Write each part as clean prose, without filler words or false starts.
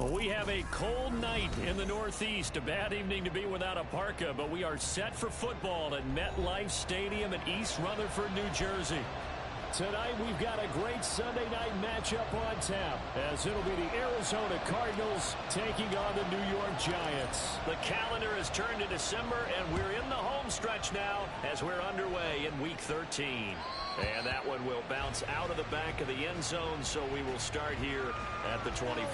Well, we have a cold night in the Northeast. A bad evening to be without a parka, but we are set for football at MetLife Stadium in East Rutherford, New Jersey. Tonight, we've got a great Sunday night matchup on tap, as it'll be the Arizona Cardinals taking on the New York Giants. The calendar has turned to December, and we're in the home stretch now as we're underway in Week 13. And that one will bounce out of the back of the end zone, so we will start here at the 25.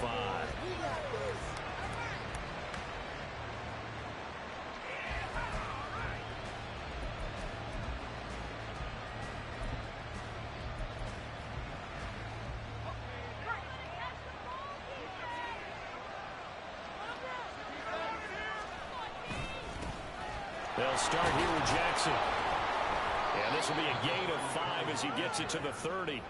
They'll start here with Jackson. And this will be a gain of 5 as he gets it to the 30.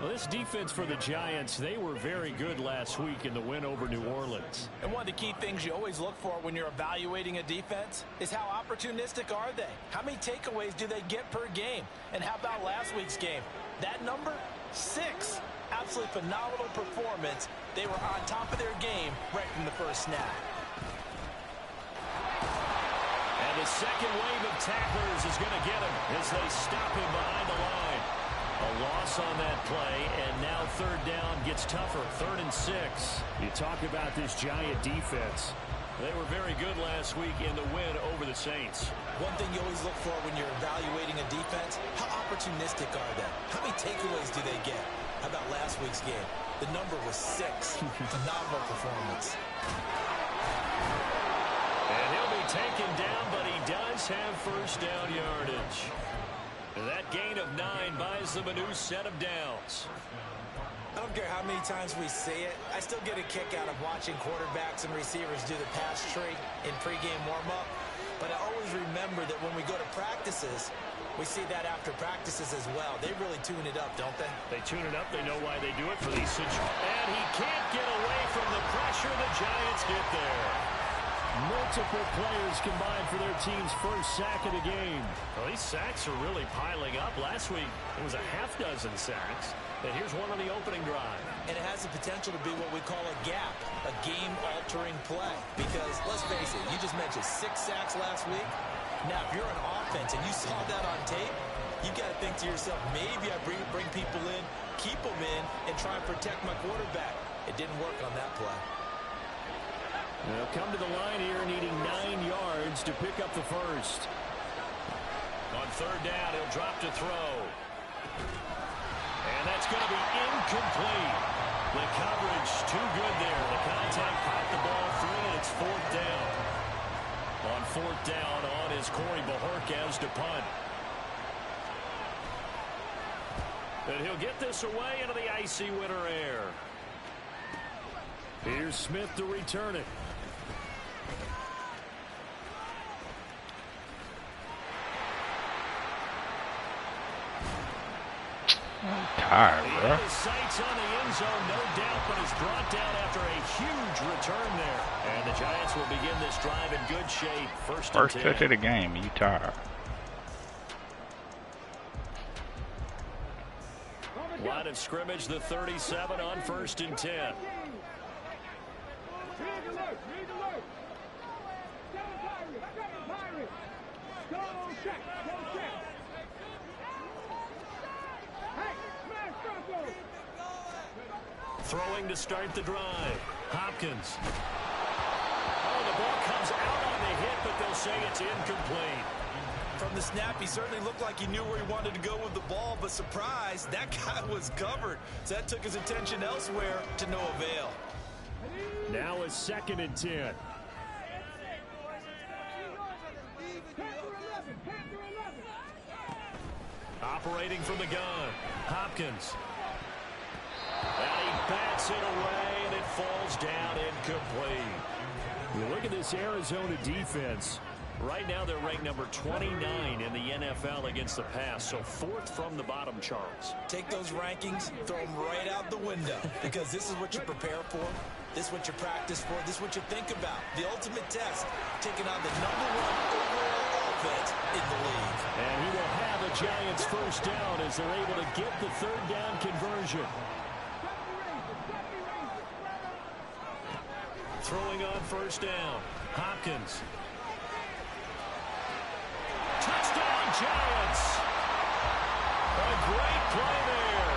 Well, this defense for the Giants, they were very good last week in the win over New Orleans. And one of the key things you always look for when you're evaluating a defense is how opportunistic are they? How many takeaways do they get per game? And how about last week's game? That number, 6. Absolutely phenomenal performance. They were on top of their game right from the first snap. And the second wave of tacklers is going to get him as they stop him behind the line. A loss on that play, and now third down gets tougher. 3rd and 6. You talk about this Giant defense. They were very good last week in the win over the Saints. One thing you always look for when you're evaluating a defense, how opportunistic are they? How many takeaways do they get? How about last week's game? The number was 6. Phenomenal performance. And he'll be taken down, but he does have first down yardage. And that gain of 9 buys them a new set of downs. I don't care how many times we see it. I still get a kick out of watching quarterbacks and receivers do the pass tree in pregame warm-up. But I always remember that when we go to practices, we see that after practices as well. They really tune it up, don't they? They tune it up. They know why they do it for these situations. And he can't get away from the pressure. The Giants get there. Multiple players combined for their team's first sack of the game. Well, these sacks are really piling up. Last week, it was a half dozen sacks. And here's one on the opening drive. And it has the potential to be what we call a gap, a game-altering play. Because, let's face it, you just mentioned 6 sacks last week. Now, if you're an offense and you saw that on tape, you've got to think to yourself, maybe I bring people in, keep them in, and try and protect my quarterback. It didn't work on that play. They'll come to the line here needing 9 yards to pick up the first. On 3rd down, he'll drop to throw. And that's going to be incomplete. The coverage too good there. The contact popped the ball free, and it's 4th down. On 4th down, on is Corey Bajorquez to punt. And he'll get this away into the icy winter air. Here's Smith to return it. I'm tired, bro. The sights on the end zone, no doubt, but is brought down after a huge return there. And the Giants will begin this drive in good shape. First touch of the game. You tired? Line of scrimmage, the 37 on 1st and 10. Throwing to start the drive. Hopkins. Oh, the ball comes out on the hit, but they'll say it's incomplete. From the snap, he certainly looked like he knew where he wanted to go with the ball, but surprise, that guy was covered. So that took his attention elsewhere to no avail. Now it's 2nd and 10. Operating from the gun. Hopkins. And he bats it away, and it falls down incomplete. You look at this Arizona defense. Right now, they're ranked number 29 in the NFL against the pass, so 4th from the bottom, Charles. Take those rankings, throw them right out the window, because this is what you prepare for, this is what you practice for, this is what you think about. The ultimate test, taking on the #1 overall offense in the league. And he will have a Giants first down as they're able to get the 3rd down conversion. throwing on first down. Hopkins. Touchdown, Giants. A great play there.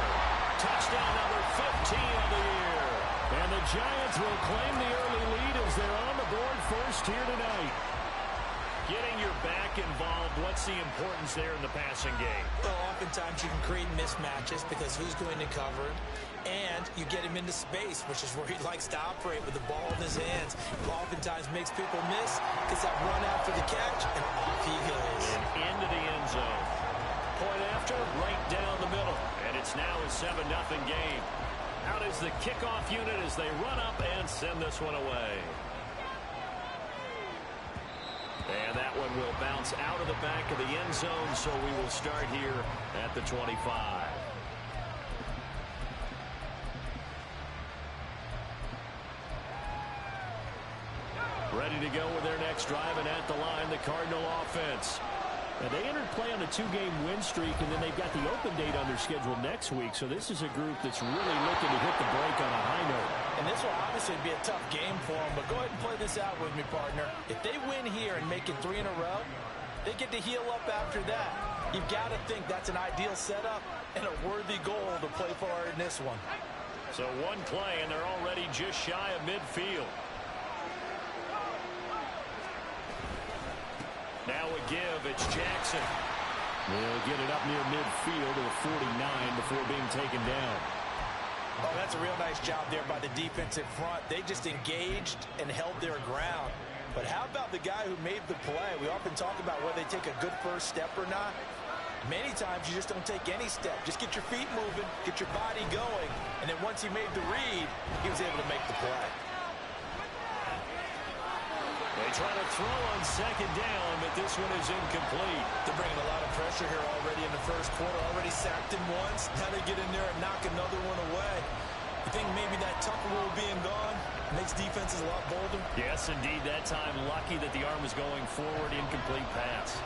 Touchdown number 15 of the year. And the Giants will claim the early lead as they're on the board first here tonight. Getting your back involved, what's the importance there in the passing game? Well, oftentimes you can create mismatches because who's going to cover him, and you get him into space, which is where he likes to operate with the ball in his hands. Oftentimes makes people miss, gets that run after the catch, and off he goes. And into the end zone. Point after, right down the middle. And it's now a 7-0 game. Out is the kickoff unit as they run up and send this one away. And that one will bounce out of the back of the end zone, so we will start here at the 25. Ready to go with their next drive, and at the line, the Cardinal offense. Now, they entered play on a 2-game win streak, and then they've got the open date on their schedule next week, so this is a group that's really looking to hit the break on a high note. And this will obviously be a tough game for them, but go ahead and play this out with me, partner. If they win here and make it 3 in a row, they get to heal up after that. You've got to think that's an ideal setup and a worthy goal to play for in this one. So one play, and they're already just shy of midfield. Now a give, it's Jackson. They'll get it up near midfield to the 49 before being taken down. Oh, that's a real nice job there by the defensive front. They just engaged and held their ground. But how about the guy who made the play? We often talk about whether they take a good first step or not. Many times you just don't take any step. Just get your feet moving, get your body going, and then once he made the read, he was able to make the play. They try to throw on second down, but this one is incomplete. They're bringing a lot of pressure here already in the first quarter. Already sacked him once. Now they get in there and knock another one away. You think maybe that Tucker rule being gone makes defenses a lot bolder? Yes, indeed. That time lucky that the arm was going forward. Incomplete pass.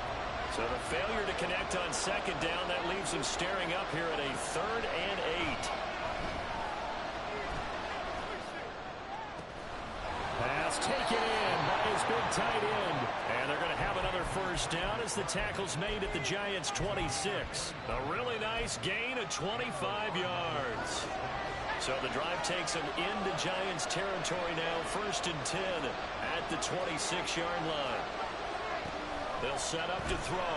So the failure to connect on second down, that leaves them staring up here at a 3rd and 8. Pass taken in by his big tight end. And they're going to have another first down as the tackle's made at the Giants' 26. A really nice gain of 25 yards. So the drive takes them into Giants territory now. 1st and 10 at the 26-yard line. They'll set up to throw.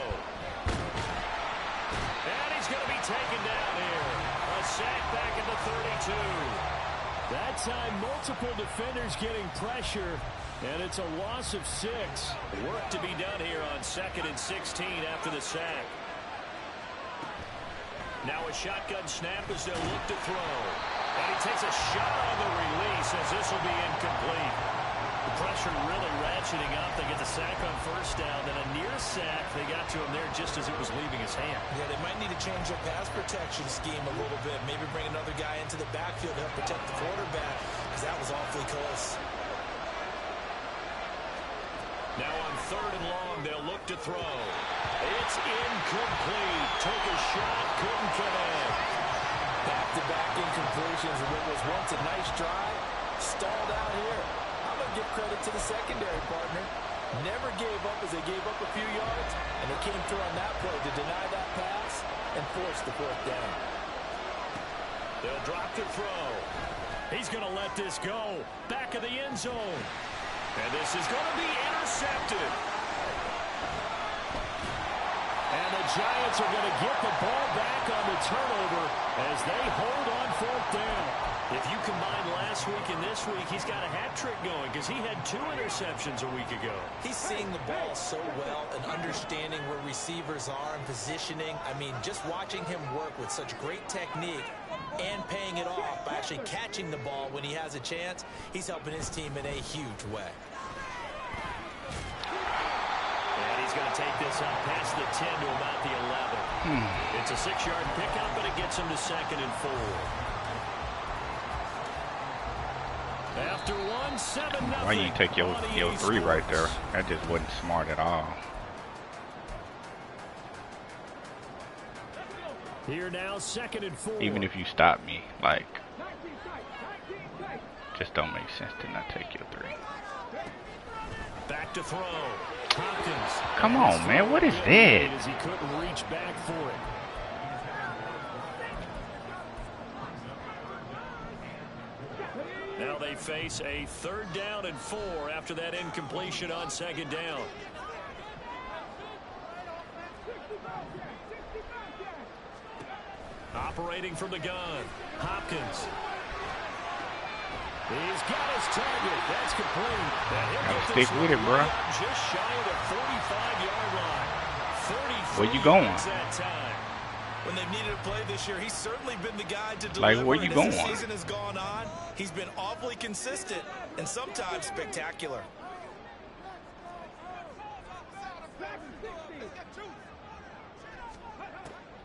And he's going to be taken down here. A sack back at the 32. That time, multiple defenders getting pressure, and it's a loss of 6. Work to be done here on 2nd and 16 after the sack. Now a shotgun snap as they'll look to throw. And he takes a shot on the release as this will be incomplete. The pressure really ratcheting up. They get the sack on first down, then a near sack. They got to him there just as it was leaving his hand. Yeah, they might need to change their pass protection scheme a little bit. Maybe bring another guy into the backfield to help protect the quarterback, because that was awfully close. Now on 3rd and long, they'll look to throw. It's incomplete. Took a shot, couldn't connect. Back-to-back incompletions of what was once a nice drive. Stalled out here. I'm going to give credit to the secondary partner. Never gave up as they gave up a few yards, and they came through on that play to deny that pass and force the 4th down. They'll drop to throw. He's going to let this go. Back of the end zone. And this is going to be intercepted. And the Giants are going to get the ball back on the turnover as they hold on 4th down. If you combine last week and this week, he's got a hat trick going because he had 2 interceptions a week ago. He's seeing the ball so well and understanding where receivers are and positioning. I mean, just watching him work with such great technique and paying it off by actually catching the ball when he has a chance, he's helping his team in a huge way. And he's going to take this up past the 10 to about the 11. It's a 6-yard pickup, but it gets him to 2nd and 4. After 7-0. Why you take your 3 right there? That just wasn't smart at all. Here now, 2nd and 4. Even if you stop me, like Just don't make sense to not take your 3. Back to throw. Hopkins. Come on, man. What is that? As he couldn't reach back for it. Now they face a 3rd down and 4 after that incompletion on 2nd down. Operating from the gun, Hopkins. He's got his target. That's complete. Gotta stick with it, bro. Just shy of the 45-yard line. 33 Where you going? that time. When they've needed a play this year, he's certainly been the guy to deliver. Like, where you going? As the season has gone on, he's been awfully consistent and sometimes spectacular.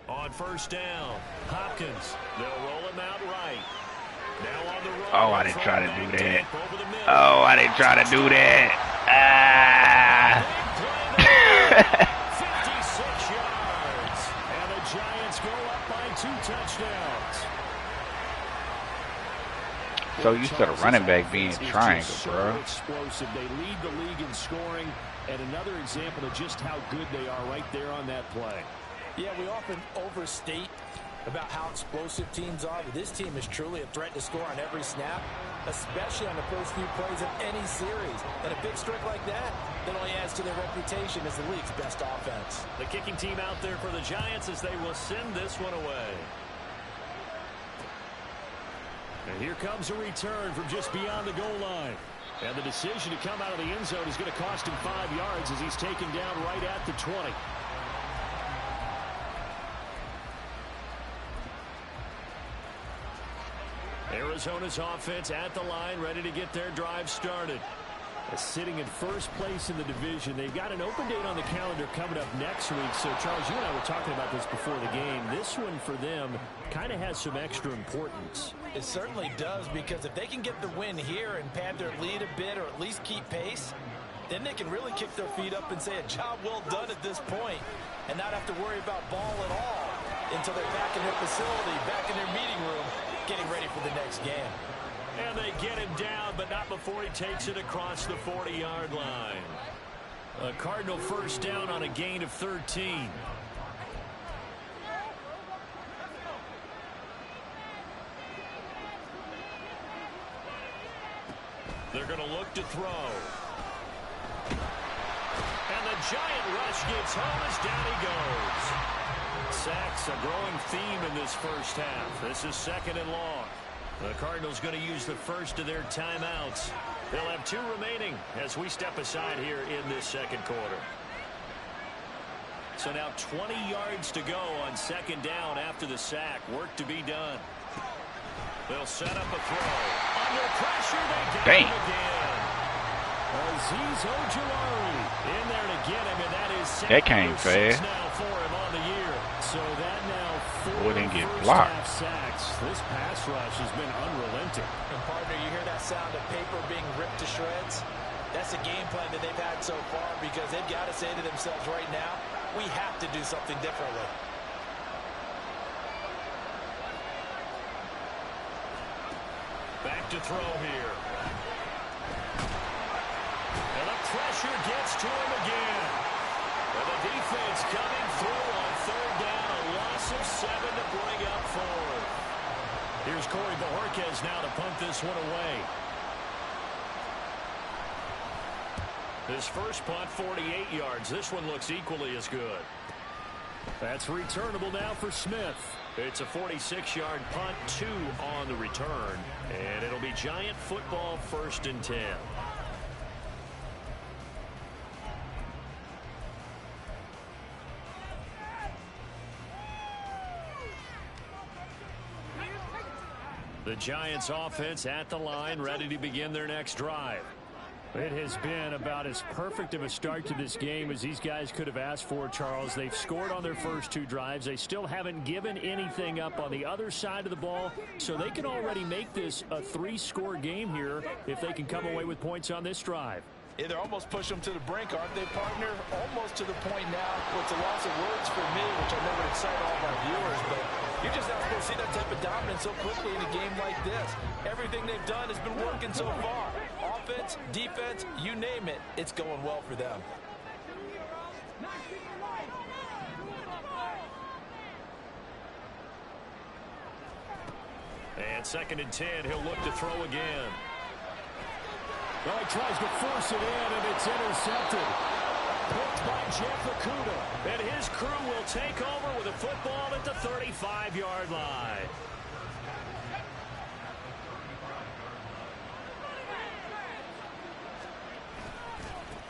On 1st down, Hopkins. They'll roll him out right. Now on the roll. Oh, I didn't try to do that. Oh, I didn't try to do that. Ah. 56 yards. And the Giants go up by 2 touchdowns. So used to the running back being triangle, so bro. Explosive. They lead the league in scoring, and another example of just how good they are right there on that play. Yeah, we often overstate about how explosive teams are, but this team is truly a threat to score on every snap, especially on the first few plays of any series. And a big streak like that only adds to their reputation as the league's best offense. The kicking team out there for the Giants as they will send this one away. And here comes a return from just beyond the goal line. And the decision to come out of the end zone is going to cost him 5 yards as he's taken down right at the 20. Arizona's offense at the line, ready to get their drive started. Sitting in first place in the division. They've got an open date on the calendar coming up next week. So, Charles, you and I were talking about this before the game. This one for them kind of has some extra importance. It certainly does, because if they can get the win here and pad their lead a bit or at least keep pace, then they can really kick their feet up and say a job well done at this point and not have to worry about ball at all until they're back in their facility, back in their meeting room, getting ready for the next game. And they get him down, but not before he takes it across the 40-yard line. A Cardinal 1st down on a gain of 13. They're going to look to throw. And the giant rush gets home as down he goes. Sacks, a growing theme in this first half. This is 2nd and long. The Cardinals going to use the first of their timeouts. They'll have 2 remaining as we step aside here in this 2nd quarter. So now 20 yards to go on 2nd down after the sack. Work to be done. They'll set up a throw. Under pressure, they get him again. Azeez Ojulari in there to get him, and that is that came fast. Now for him on the year. So that now 4 didn't get blocked. Sacks. This pass rush has been unrelenting. And partner, you hear that sound of paper being ripped to shreds? That's a game plan that they've had so far, because they've got to say to themselves right now, we have to do something differently. Back to throw here. And the pressure gets to him again. And the defense coming through on 3rd down. A loss of 7 to bring up 4th. Here's Corey Bojorquez now to punt this one away. His first punt, 48 yards. This one looks equally as good. That's returnable now for Smith. It's a 46-yard punt, 2 on the return. And it'll be Giant football 1st and 10. The Giants offense at the line, ready to begin their next drive. It has been about as perfect of a start to this game as these guys could have asked for, Charles. They've scored on their first 2 drives. They still haven't given anything up on the other side of the ball, so they can already make this a 3-score game here if they can come away with points on this drive. Yeah, they're almost pushing them to the brink, aren't they, partner? Almost to the point now where it's a loss of words for me, which I know would excite all of our viewers, but you're just not supposed to see that type of dominance so quickly in a game like this. Everything they've done has been working so far. Offense, defense, you name it, it's going well for them. And 2nd and 10, he'll look to throw again. Well, he tries to force it in, and it's intercepted. Picked by Jeff Okudah. And his crew will take over with a football at the 35-yard line.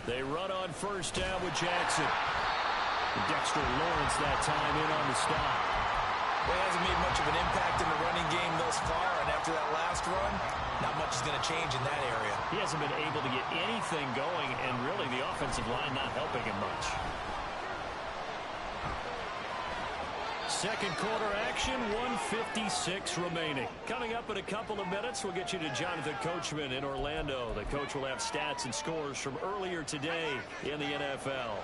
They run on 1st down with Jackson. Dexter Lawrence that time in on the stop. Well, he hasn't made much of an impact in the running game thus far, and after that last run, not much is going to change in that area. He hasn't been able to get anything going, and really the offensive line not helping him much. 2nd quarter action, 1:56 remaining. Coming up in a couple of minutes, we'll get you to Jonathan Coachman in Orlando. The coach will have stats and scores from earlier today in the NFL.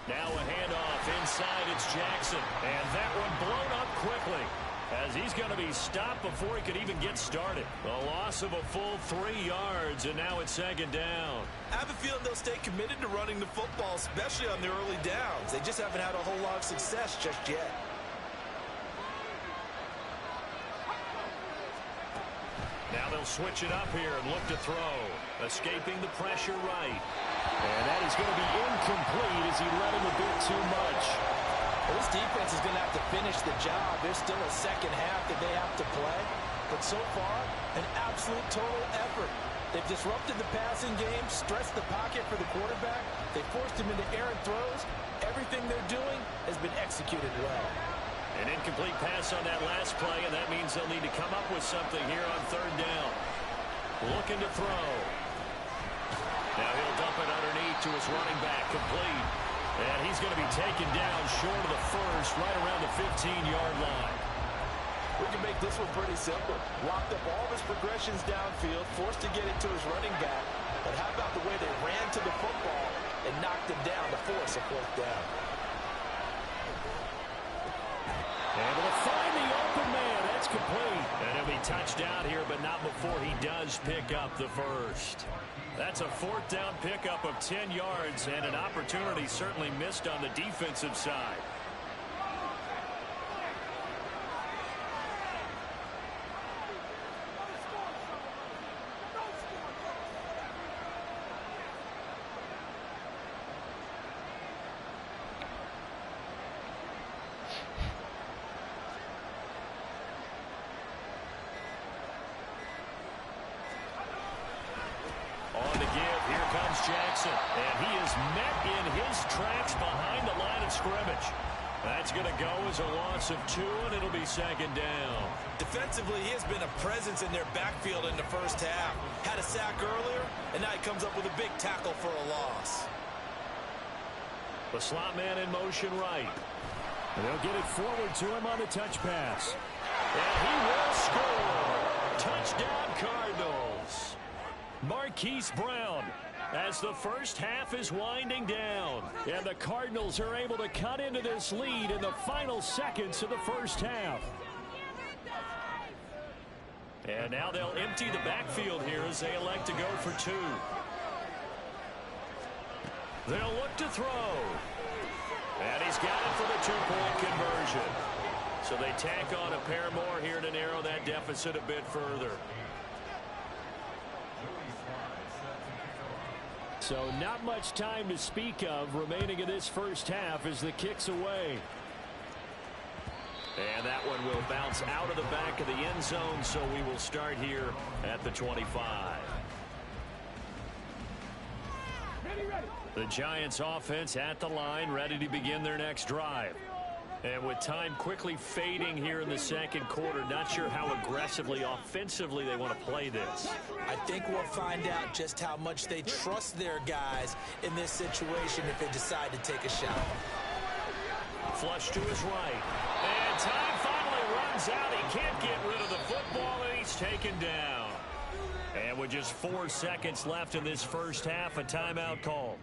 Now a handoff inside, it's Jackson. And that one blown up quickly as he's going to be stopped before he could even get started. A loss of a full 3 yards, and now it's 2nd down. I have a feeling they'll stay committed to running the football, especially on the early downs. They just haven't had a whole lot of success just yet. Now they'll switch it up here and look to throw. Escaping the pressure right. And that is going to be incomplete as he let him a bit too much. Well, this defense is going to have to finish the job. There's still a second half that they have to play. But so far, an absolute total effort. They've disrupted the passing game, stressed the pocket for the quarterback. They forced him into errant throws. Everything they're doing has been executed well. An incomplete pass on that last play, and that means they'll need to come up with something here on 3rd down. Looking to throw. Now he'll dump it underneath to his running back, complete. And he's going to be taken down short of the first, right around the 15-yard line. We can make this one pretty simple. Locked up all of his progressions downfield, forced to get it to his running back. But how about the way they ran to the football and knocked him down to force a 4th down? Able to find the open man. That's complete. And he'll be touched out here, but not before he does pick up the first. That's a 4th down pickup of 10 yards and an opportunity certainly missed on the defensive side. Jackson, and he is met in his tracks behind the line of scrimmage. That's going to go as a loss of 2, and it'll be 2nd down. Defensively, he has been a presence in their backfield in the first half. Had a sack earlier, and now he comes up with a big tackle for a loss. The slot man in motion right. And they'll get it forward to him on the touch pass. And he will score. Touchdown, Cardinals. Marquise Brown, as the first half is winding down, and the Cardinals are able to cut into this lead in the final seconds of the first half. And now they'll empty the backfield here as they elect to go for 2. They'll look to throw. And he's got it for the 2-point conversion. So they tack on a pair more here to narrow that deficit a bit further. So not much time to speak of remaining in this first half as the kick's away. And that one will bounce out of the back of the end zone, so we will start here at the 25. The Giants offense at the line, ready to begin their next drive. And with time quickly fading here in the 2nd quarter, not sure how aggressively, offensively they want to play this. I think we'll find out just how much they trust their guys in this situation if they decide to take a shot. Flush to his right. And time finally runs out. He can't get rid of the football, and he's taken down. And with just 4 seconds left in this first half, a timeout call.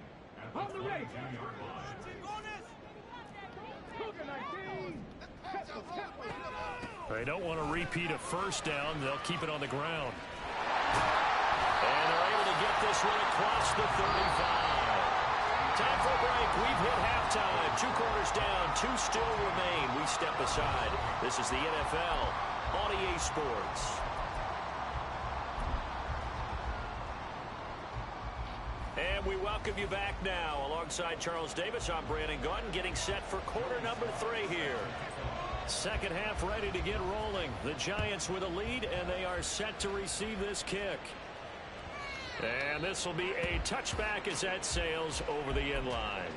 They don't want to repeat a first down. They'll keep it on the ground. And they're able to get this one across the 35. Time for a break. We've hit halftime. 2 quarters down. 2 still remain. We step aside. This is the NFL on EA Sports. And we welcome you back now. Alongside Charles Davis, I'm Brandon Gaudin, getting set for quarter number 3 here. Second half ready to get rolling. The Giants with a lead, and they are set to receive this kick. And this will be a touchback as that sails over the end line.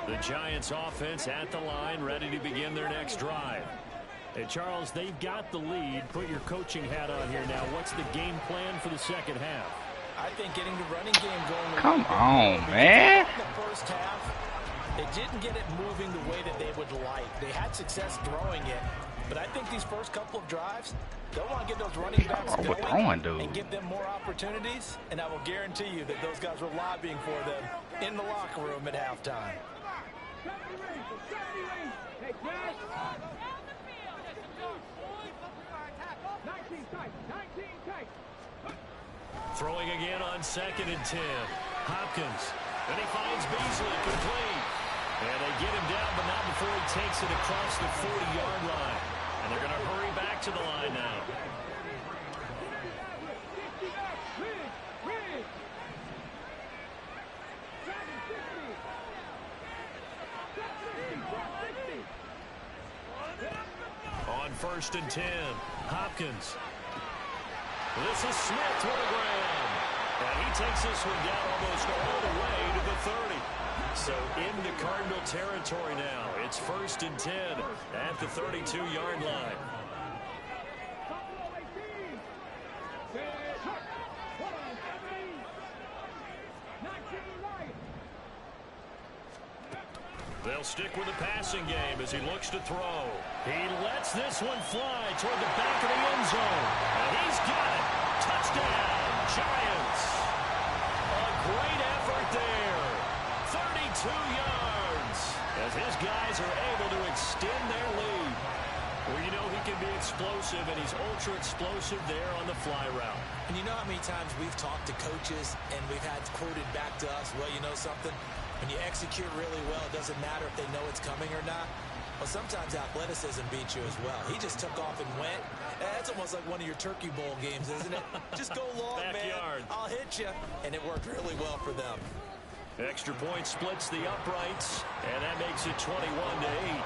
The Giants offense at the line, ready to begin their next drive. Hey, Charles, they've got the lead. Put your coaching hat on here now. What's the game plan for the second half? I think getting the running game going. Come on, man. In the first half, they didn't get it moving the way that they would like. They had success throwing it, but I think these first couple of drives, they'll want to get those running backs going and give them more opportunities, and I will guarantee you that those guys were lobbying for them in the locker room at halftime. Throwing again on 2nd and 10. Hopkins. And he finds Beasley complete. And they get him down, but not before he takes it across the 40-yard line. And they're going to hurry back to the line now. On 1st and 10. Hopkins. This is Smith with a grab. And he takes this one down almost all the way to the 30. So into Cardinal territory now. It's 1st and 10 at the 32-yard line. They'll stick with the passing game as he looks to throw. He lets this one fly toward the back of the end zone. And he's got it. Touchdown, Giants. A great effort there. 32 yards as his guys are able to extend their lead. Well, you know he can be explosive, and he's ultra explosive there on the fly route. And you know how many times we've talked to coaches and we've had quoted back to us, well, you know something? When you execute really well, it doesn't matter if they know it's coming or not. Well, sometimes athleticism beats you as well. He just took off and went. That's almost like one of your Turkey Bowl games, isn't it? Just go long, Backyard. man. I'll hit you. And it worked really well for them. Extra point splits the uprights, and that makes it 21-8.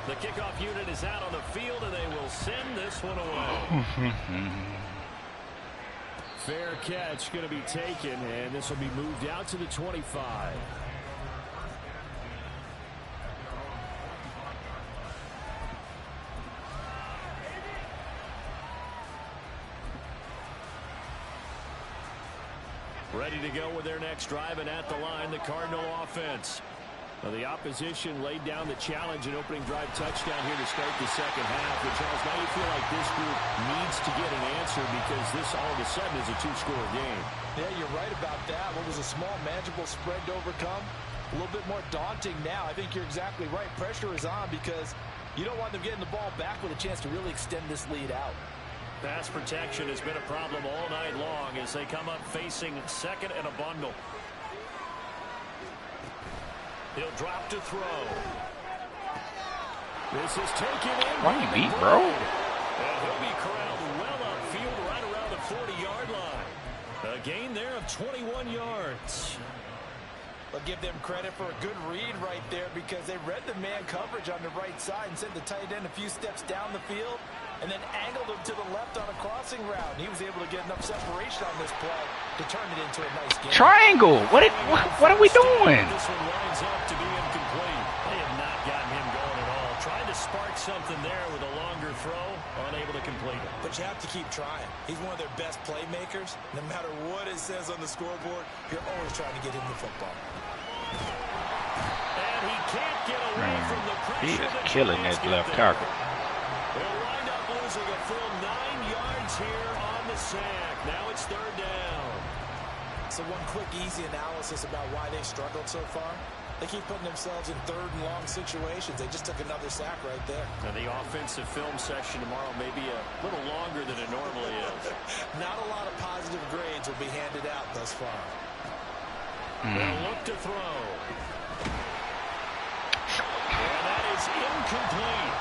The kickoff unit is out on the field, and they will send this one away. Fair catch going to be taken, and this will be moved out to the 25. Ready to go with their next drive, and at the line, the Cardinal offense. Well, the opposition laid down the challenge and opening drive touchdown here to start the second half. And Charles, now you feel like this group needs to get an answer because this all of a sudden is a 2-score game. Yeah, you're right about that. What was a small, manageable spread to overcome? A little bit more daunting now. I think you're exactly right. Pressure is on because you don't want them getting the ball back with a chance to really extend this lead out. Pass protection has been a problem all night long as they come up facing second and a bundle. He'll drop to throw. This is taken in. Why you beat, bro? And he'll be corralled well upfield right around the 40-yard line. A gain there of 21 yards. I'll give them credit for a good read right there because they read the man coverage on the right side and sent the tight end a few steps down the field and then angled him to the left on a crossing route. And he was able to get enough separation on this play to turn it into a nice game. Triangle. What are we doing? This one lines up to be incomplete. They have not gotten him going at all. Trying to spark something there with a longer throw, unable to complete it. But you have to keep trying. He's one of their best playmakers. No matter what it says on the scoreboard, you're always trying to get him the football. And he can't get away from the pressure. He is killing that left tackle. They'll wind up losing a full 9 yards here on the sack. Now it's third down. So one quick, easy analysis about why they struggled so far. They keep putting themselves in third and long situations. They just took another sack right there. Now the offensive film section tomorrow may be a little longer than it normally is. Not a lot of positive grades will be handed out thus far. They'll look to throw. And that is incomplete.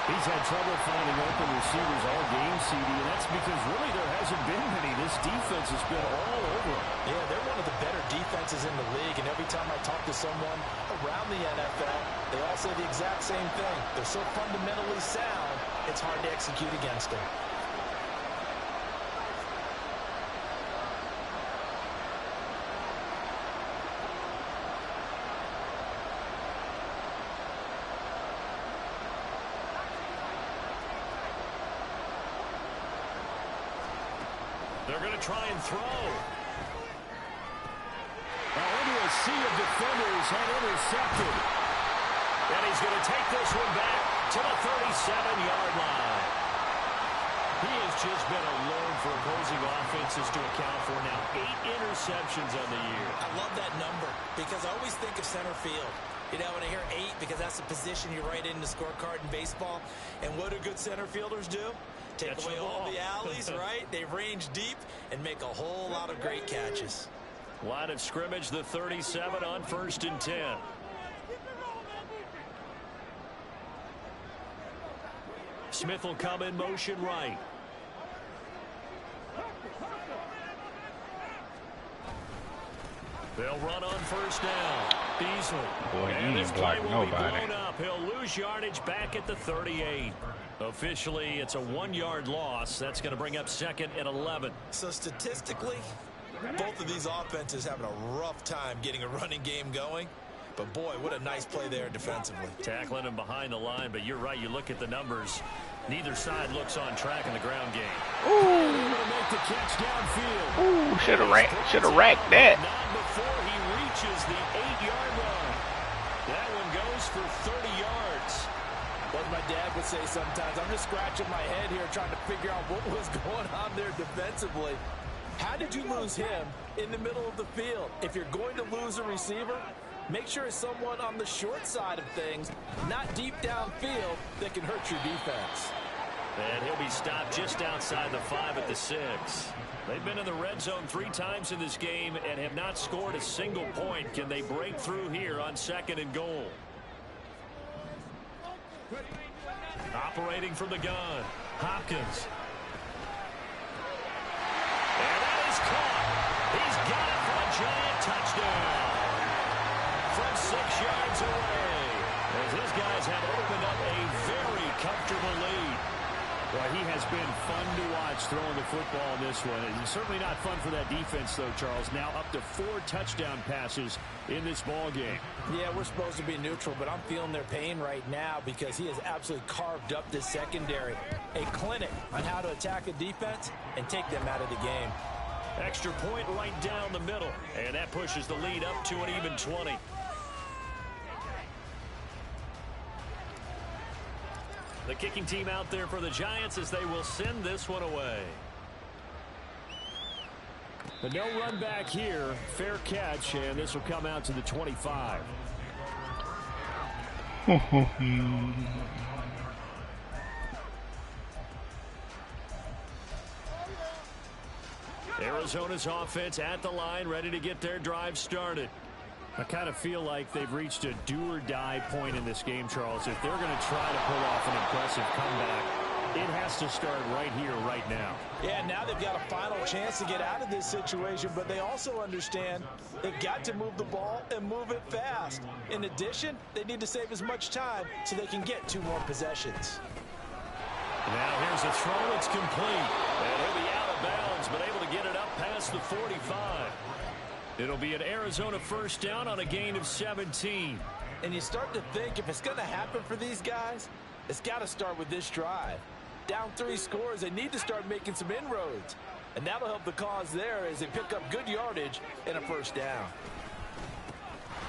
He's had trouble finding open receivers all game, CD, and that's because really there hasn't been many. This defense has been all over him. Yeah, they're one of the better defenses in the league, and every time I talk to someone around the NFL, they all say the exact same thing. They're so fundamentally sound, it's hard to execute against them. They're going to try and throw. Now into a sea of defenders had intercepted. And he's going to take this one back to the 37-yard line. He has just been a load for opposing offenses to account for now. 8 interceptions on the year. I love that number because I always think of center field. You know, when I hear 8, because that's the position you write in the scorecard in baseball. And what do good center fielders do? Take away all the alleys, right? They range deep and make a whole lot of great catches. Line of scrimmage, the 37 on 1st and 10. Smith will come in motion right. They'll run on 1st down. Easily. Boy, he and this ain't play block will be nobody. blown up. He'll lose yardage back at the 38. Officially, it's a 1-yard loss. That's going to bring up 2nd and 11. So statistically, both of these offenses having a rough time getting a running game going. But boy, what a nice play there defensively. Tackling him behind the line, but you're right. You look at the numbers. Neither side looks on track in the ground game. Able to make the catch downfield. Ooh, should have racked that. Not before he reaches the 8-yard line. That one goes for 30 yards. What my dad would say sometimes, I'm just scratching my head here trying to figure out what was going on there defensively. How did you lose him in the middle of the field? If you're going to lose a receiver, make sure it's someone on the short side of things, not deep downfield, that can hurt your defense. And he'll be stopped just outside the 5 at the 6. They've been in the red zone 3 times in this game and have not scored a single point. Can they break through here on 2nd and goal? Operating from the gun, Hopkins. And that is caught. He's got it for a giant touchdown. From 6 yards away. As his guys have opened up a very comfortable lead. Well, he has been fun to watch throwing the football in this one. It's certainly not fun for that defense, though, Charles. Now up to 4 touchdown passes in this ball game. Yeah, we're supposed to be neutral, but I'm feeling their pain right now because he has absolutely carved up this secondary. A clinic on how to attack a defense and take them out of the game. Extra point right down the middle. And that pushes the lead up to an even 20. The kicking team out there for the Giants as they will send this one away. But no run back here. Fair catch, and this will come out to the 25. Arizona's offense at the line, ready to get their drive started. I kind of feel like they've reached a do-or-die point in this game, Charles. If they're going to try to pull off an impressive comeback, it has to start right here, right now. Yeah, now they've got a final chance to get out of this situation, but they also understand they've got to move the ball and move it fast. In addition, they need to save as much time so they can get 2 more possessions. Now here's a throw. It's complete. And he'll be out of bounds, but able to get it up past the 45. It'll be an Arizona 1st down on a gain of 17. And you start to think if it's going to happen for these guys, It's got to start with this drive. Down 3 scores, they need to start making some inroads. And that'll help the cause there as they pick up good yardage and a first down.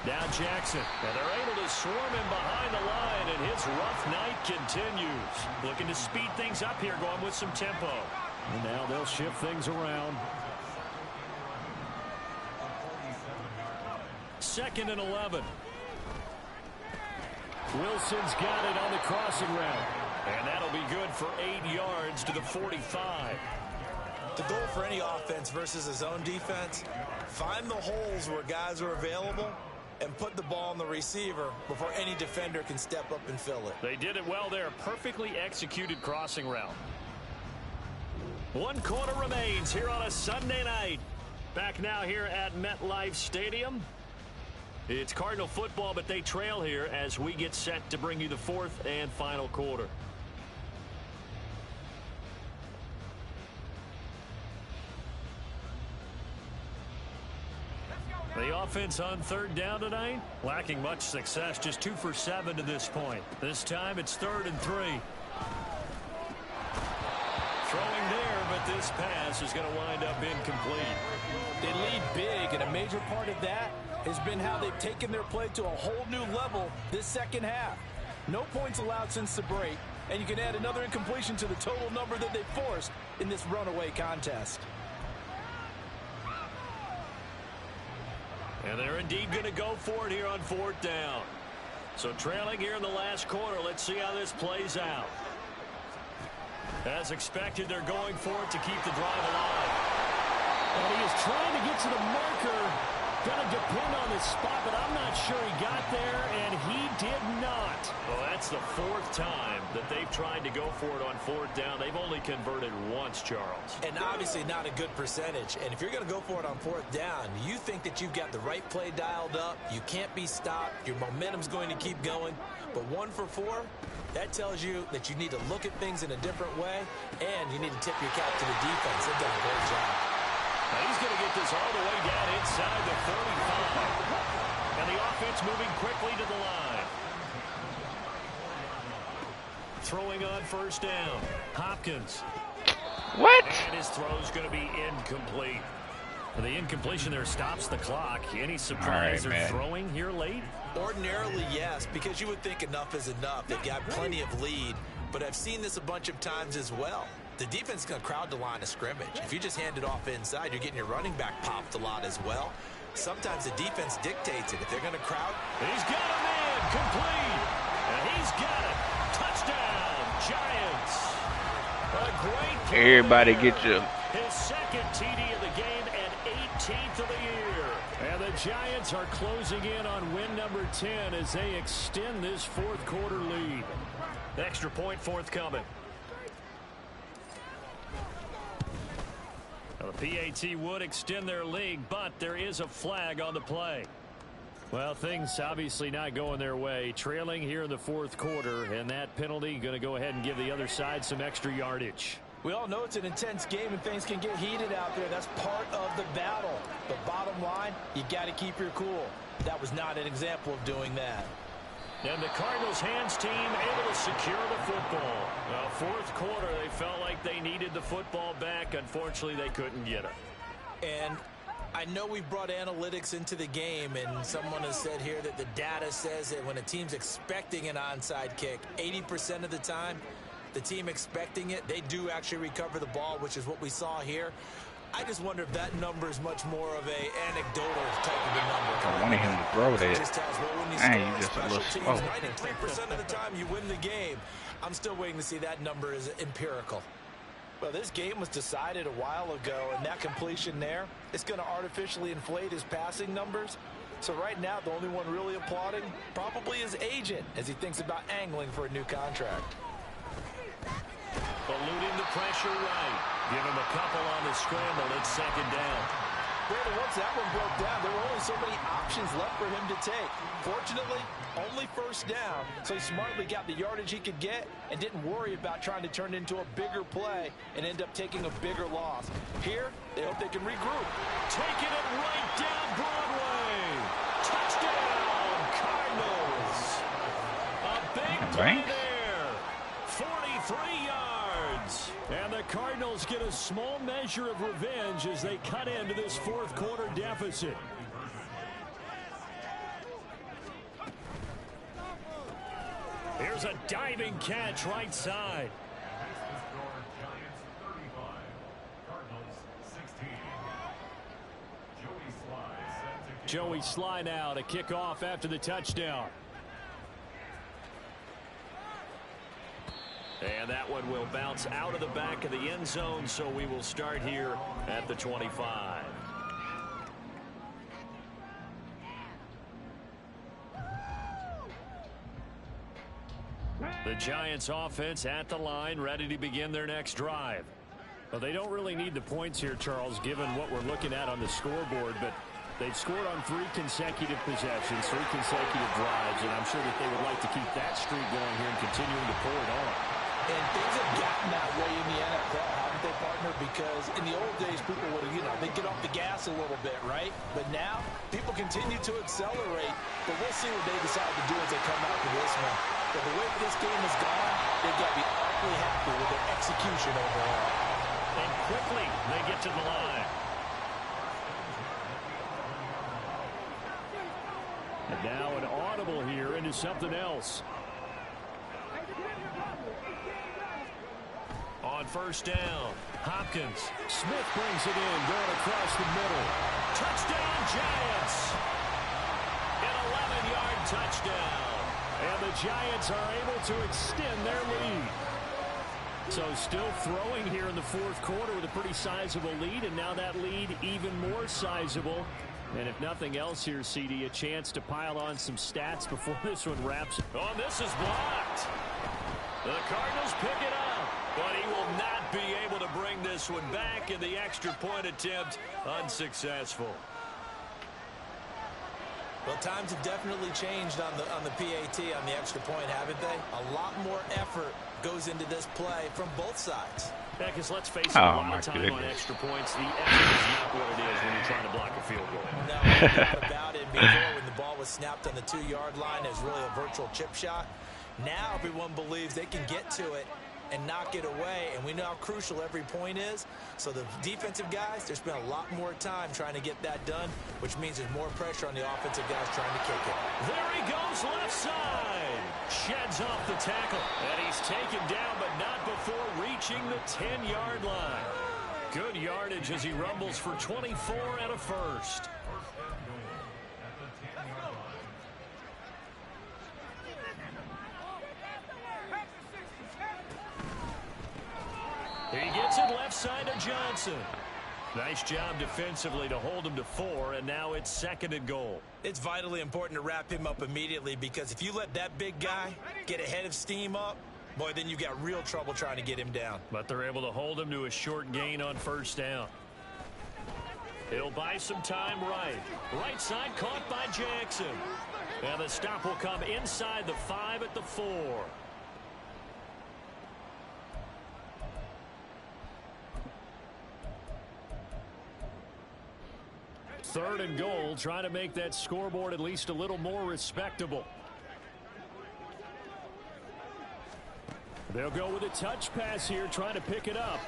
Now Jackson, and they're able to swarm him behind the line, and his rough night continues. Looking to speed things up here, going with some tempo. And now they'll shift things around. 2nd and 11. Wilson's got it on the crossing route. And that'll be good for 8 yards to the 45. The goal for any offense versus his own defense, find the holes where guys are available and put the ball on the receiver before any defender can step up and fill it. They did it well there. Perfectly executed crossing route. 1 quarter remains here on a Sunday night. Back now here at MetLife Stadium. It's Cardinal football, but they trail here as we get set to bring you the 4th and final quarter. The offense on 3rd down tonight, lacking much success, just 2 for 7 to this point. This time it's 3rd and 3. Throwing there, but this pass is going to wind up incomplete. They lead big, and a major part of that has been how they've taken their play to a whole new level this second half. No points allowed since the break, and you can add another incompletion to the total number that they forced in this runaway contest. And they're indeed going to go for it here on 4th down. So trailing here in the last quarter, let's see how this plays out. As expected, they're going for it to keep the drive alive. And he is trying to get to the marker. Going to depend on the spot, but I'm not sure he got there, and he did not. Well, that's the 4th time that they've tried to go for it on 4th down. They've only converted once, Charles. And obviously not a good percentage. And if you're going to go for it on 4th down, you think that you've got the right play dialed up. You can't be stopped. Your momentum's going to keep going. But 1 for 4, that tells you that you need to look at things in a different way, and you need to tip your cap to the defense. They've done a great job. Now he's going to get this all the way down inside the 45. And the offense moving quickly to the line. Throwing on 1st down. Hopkins. What? And his throw's going to be incomplete. And the incompletion there stops the clock. Any surprise they're throwing here late? Ordinarily, yes, because you would think enough is enough. They've got plenty of lead, but I've seen this a bunch of times as well. The defense is going to crowd the line of scrimmage. If you just hand it off inside, you're getting your running back popped a lot as well. Sometimes the defense dictates it. If they're going to crowd. He's got a man complete. And he's got it. Touchdown, Giants. A great play. Everybody get you. His 2nd TD of the game and 18th of the year. And the Giants are closing in on win number 10 as they extend this 4th quarter lead. Extra point forthcoming. The PAT would extend their lead, but there is a flag on the play. Well, things obviously not going their way. Trailing here in the 4th quarter, and that penalty going to go ahead and give the other side some extra yardage. We all know it's an intense game and things can get heated out there. That's part of the battle. But bottom line, you got to keep your cool. That was not an example of doing that. And the Cardinals hands team able to secure the football. Well, 4th quarter, they felt like they needed the football back. Unfortunately, they couldn't get it. And I know we brought analytics into the game, and someone has said here that the data says that when a team's expecting an onside kick, 80% of the time, the team expecting it, they do actually recover the ball, which is what we saw here. I just wonder if that number is much more of a anecdotal type of a number. I wanted him to throw that. You just a little slow. 93% of the time you win the game. I'm still waiting to see that number is empirical. Well, this game was decided a while ago, and that completion there, it's going to artificially inflate his passing numbers. So right now, the only one really applauding probably his agent as he thinks about angling for a new contract. Eluding the pressure right. Give him a couple on the scramble. It's 2nd down. Brandon, once that one broke down, there were only so many options left for him to take. Fortunately, only 1st down, so he smartly got the yardage he could get and didn't worry about trying to turn it into a bigger play and end up taking a bigger loss. Here, they hope they can regroup. Taking it right down Broadway. Touchdown, Cardinals. A big play there. 43 yards. And the Cardinals get a small measure of revenge as they cut into this fourth quarter deficit. Here's a diving catch right side. Joey Sly now to kick off after the touchdown. And that one will bounce out of the back of the end zone, so we will start here at the 25. The Giants offense at the line, ready to begin their next drive. Well, they don't really need the points here, Charles, given what we're looking at on the scoreboard, but they've scored on 3 consecutive possessions, 3 consecutive drives, and I'm sure that they would like to keep that streak going here and continuing to pour it on. And things have gotten that way in the NFL, haven't they, partner? Because in the old days, people would have, they'd get off the gas a little bit, right? But now, people continue to accelerate. But we'll see what they decide to do as they come out to this one. But the way this game has gone, they've got to be awfully happy with their execution overall. And quickly, they get to the line. And now an audible here into something else. On first down, Hopkins. Smith brings it in, going across the middle. Touchdown, Giants! An 11-yard touchdown. And the Giants are able to extend their lead. So still throwing here in the fourth quarter with a pretty sizable lead, and now that lead even more sizable. And if nothing else here, CD, a chance to pile on some stats before this one wraps. Oh, this is blocked. The Cardinals pick it up, but he will not be able to bring this one back, in the extra point attempt unsuccessful. Well, times have definitely changed on the PAT, on the extra point, haven't they? A lot more effort goes into this play from both sides. Yeah, because let's face it, a lot of time on extra points, the effort is not what it is when you're trying to block a field goal. No, no doubt about it. Before, when the ball was snapped on the 2-yard line, it was really a virtual chip shot. Now everyone believes they can get to it and knock it away, and we know how crucial every point is. So the defensive guys, there's been a lot more time trying to get that done, which means there's more pressure on the offensive guys trying to kick it. There he goes, left side. Sheds off the tackle, and he's taken down, but not before reaching the 10-yard line. Good yardage as he rumbles for 24 and a first. He gets it left side to Johnson. Nice job defensively to hold him to 4, and now it's 2nd and goal. It's vitally important to wrap him up immediately, because if you let that big guy get a head of steam up, boy, then you got real trouble trying to get him down. But they're able to hold him to a short gain on first down. He'll buy some time right. Right side caught by Jackson. Now the stop will come inside the 5 at the 4. Third and goal, trying to make that scoreboard at least a little more respectable. They'll go with a touch pass here, trying to pick it up.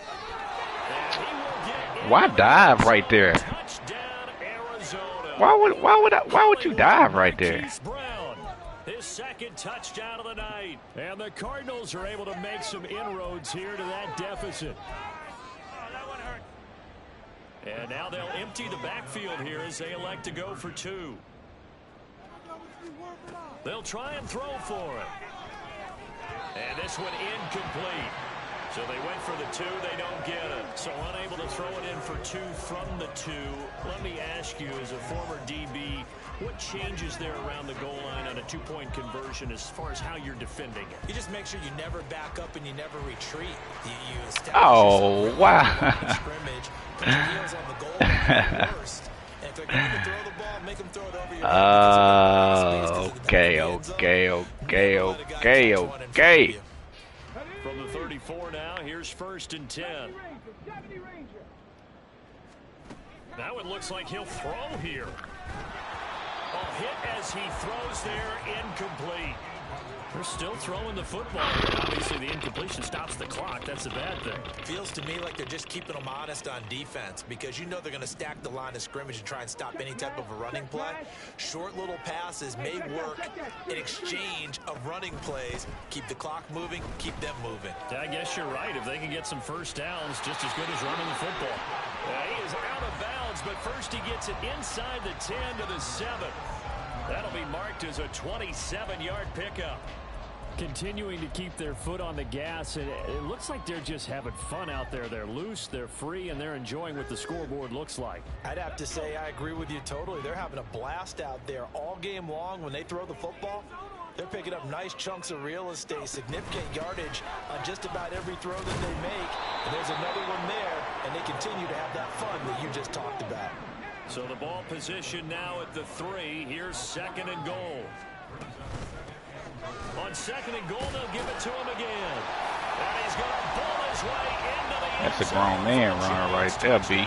And he will get Why dive right there? Touchdown, Arizona. Why would you dive right there? Brown, his 2nd touchdown of the night. And the Cardinals are able to make some inroads here to that deficit. And now they'll empty the backfield here as they elect to go for 2. They'll try and throw for it. And this one incomplete. So they went for the 2, they don't get it. So unable to throw it in for 2 from the 2. Let me ask you, as a former DB, what changes there around the goal line on a 2-point conversion as far as how you're defending it? You just make sure you never back up and you never retreat. You establish scrimmage, put your heels on the goal line first. And if they're going to throw the ball, make them throw it over your head. Okay. From the 34 now, here's 1st and 10. Now it looks like he'll throw here. A hit as he throws there, incomplete. They're still throwing the football. Obviously, the incompletion stops the clock. That's a bad thing. Feels to me like they're just keeping them honest on defense because you know they're going to stack the line of scrimmage and try and stop any type of a running play. Short little passes may work in exchange of running plays. Keep the clock moving, keep them moving. Yeah, I guess you're right. If they can get some first downs, just as good as running the football. He is out of bounds, but first he gets it inside the 10 to the 7. That'll be marked as a 27-yard pickup. Continuing to keep their foot on the gas, and it looks like they're just having fun out there. They're loose, they're free, and they're enjoying what the scoreboard looks like. I'd have to say I agree with you totally. They're having a blast out there all game long. When they throw the football, they're picking up nice chunks of real estate, significant yardage on just about every throw that they make. And there's another one there, and they continue to have that fun that you just talked about. So the ball position now at the 3. Here's 2nd and goal. On 2nd and goal, they'll give it to him again. And he's going to pull his way into the end zone. That's a grown man runner right there, B. A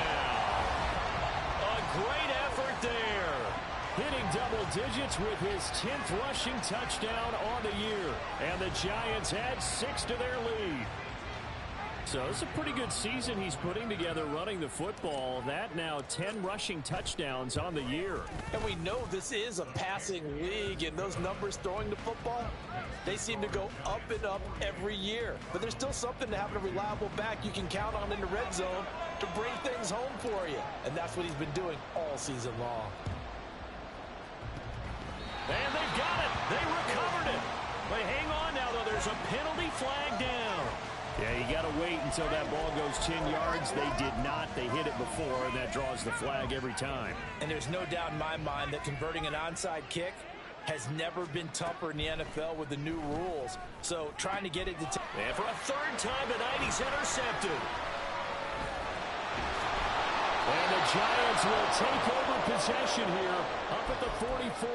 great effort there. Hitting double digits with his 10th rushing touchdown on the year. And the Giants add 6 to their lead. So it's a pretty good season he's putting together running the football. That now 10 rushing touchdowns on the year. And we know this is a passing league, and those numbers throwing the football, they seem to go up and up every year. But there's still something to having a reliable back you can count on in the red zone to bring things home for you. And that's what he's been doing all season long. And they've got it. They recovered it. But hang on now, though. There's a penalty flag down. Yeah, you got to wait until that ball goes 10 yards. They did not. They hit it before, and that draws the flag every time. And there's no doubt in my mind that converting an onside kick has never been tougher in the NFL with the new rules. So trying to get it to... And for a 3rd time tonight, he's intercepted. And the Giants will take over possession here up at the 44.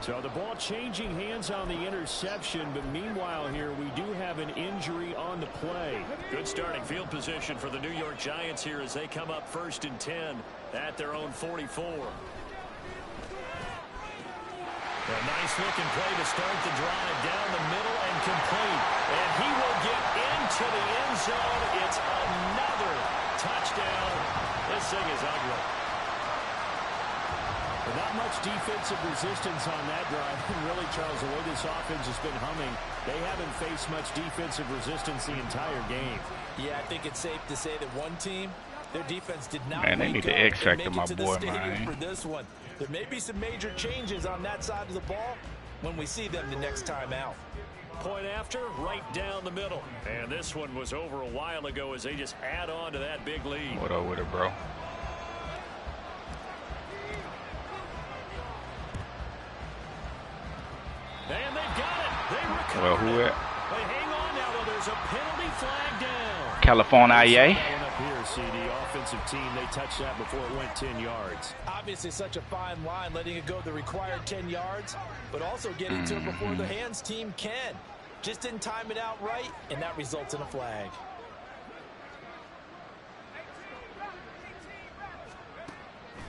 So the ball changing hands on the interception, but meanwhile here we do have an injury on the play. Good starting field position for the New York Giants here as they come up 1st and 10 at their own 44. A nice looking play to start the drive down the middle and complete. And he will get into the end zone. It's another touchdown. This thing is ugly. But not much defensive resistance on that drive. And really, Charles, the way this offense has been humming, they haven't faced much defensive resistance the entire game. Yeah, I think it's safe to say that one team, their defense did not. Man, they need to X-factor my boy, man. For this one, there may be some major changes on that side of the ball when we see them the next time out. Point after, right down the middle. And this one was over a while ago as they just add on to that big lead. What up with it, bro? And they've got it. They recovered. Well, who at? But hang on now, though. There's a penalty flag down. California, yeah. Up here, CD, offensive team. They touched that before it went 10 yards. Obviously, such a fine line, letting it go the required 10 yards, but also getting to it before the hands team can. Just didn't time it out right, and that results in a flag.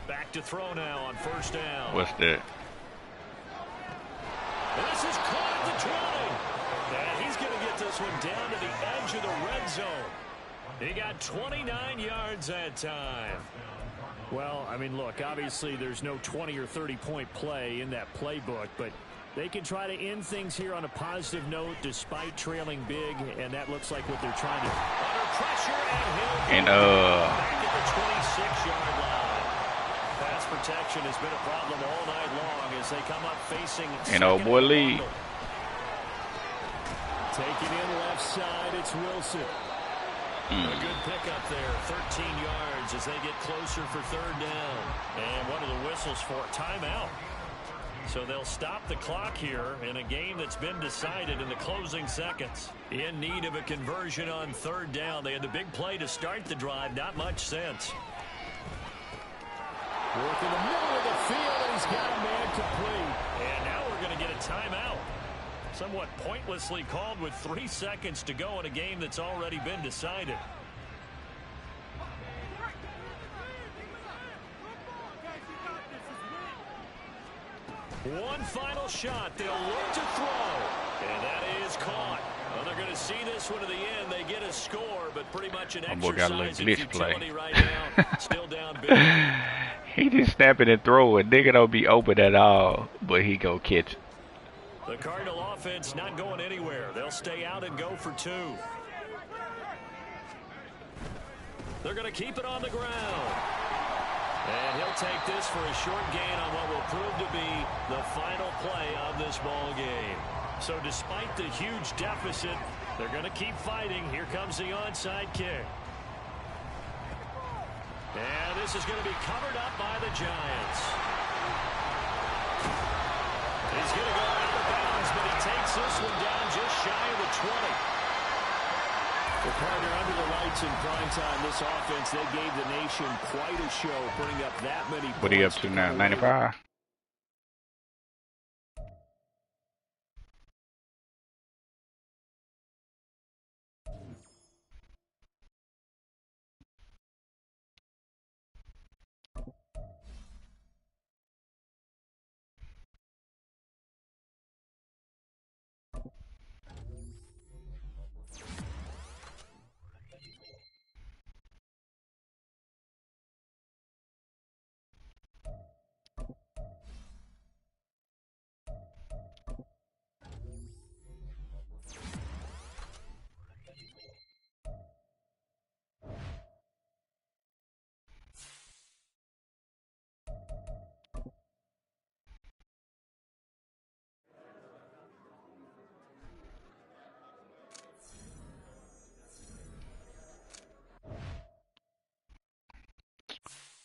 Back to throw now on 1st down. What's that? This is caught at the 20. And he's going to get this one down to the edge of the red zone. He got 29 yards that time. Well, I mean, look, obviously there's no 20 or 30-point play in that playbook, but they can try to end things here on a positive note despite trailing big, and that looks like what they're trying to do. Under pressure, and he'll back at the 26-yard line. Pass protection has been a problem all night long as they come up facing. And old boy lead. Taking in left side, it's Wilson. A good pickup there, 13 yards as they get closer for 3rd down. And one of the whistles for a timeout. So they'll stop the clock here in a game that's been decided in the closing seconds. In need of a conversion on 3rd down. They had the big play to start the drive. Not much sense. Work in the middle of the field, and he's got a man complete. And now we're going to get a timeout. Somewhat pointlessly called with 3 seconds to go in a game that's already been decided. One final shot. They'll look to throw. And that is caught. Well, they're going to see this one to the end. They get a score, but pretty much an exercise in futility right now. Still down big. He just snap it and throw it. Nigga don't be open at all, but he go catch it. The Cardinal offense not going anywhere. They'll stay out and go for 2. They're going to keep it on the ground. And he'll take this for a short gain on what will prove to be the final play of this ball game. So despite the huge deficit, they're going to keep fighting. Here comes the onside kick. And this is going to be covered up by the Giants. He's going to go out of bounds, but he takes this one down just shy of the 20. Well, partner, under the lights in prime time, this offense, they gave the nation quite a show, putting up that many points. What are you up to now, 95?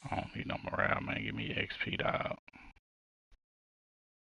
I don't need no morale, man. Give me XP, dog.